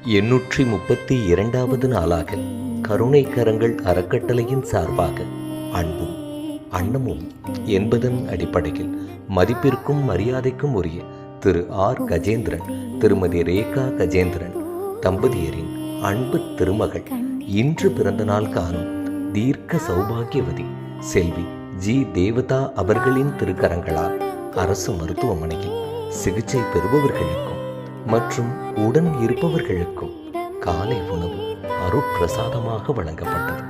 832வது நாளாக கருணை கரங்கள் அறக்கட்டளையின் சார்பாக அன்பும் அன்னமும் என்பதன் அடிப்படையில் மதிப்பிற்கும் மரியாதைக்கும் உரிய திரு ஆர் கஜேந்திரன் திருமதி ரேகா கஜேந்திரன் தம்பதியரின் அன்பு திருமகள் இன்று பிறந்த நாள் காணும் தீர்க்க சௌபாகியவதி செல்வி ஜி தேவதா அவர்களின் திருக்கரங்களால் அரசு மருத்துவமனையில் சிகிச்சை பெறுபவர்களுக்கும் மற்றும் உடன் இருப்பவர்களுக்கும் காலை உணவு அருட்பிரசாதமாக வழங்கப்பட்டது.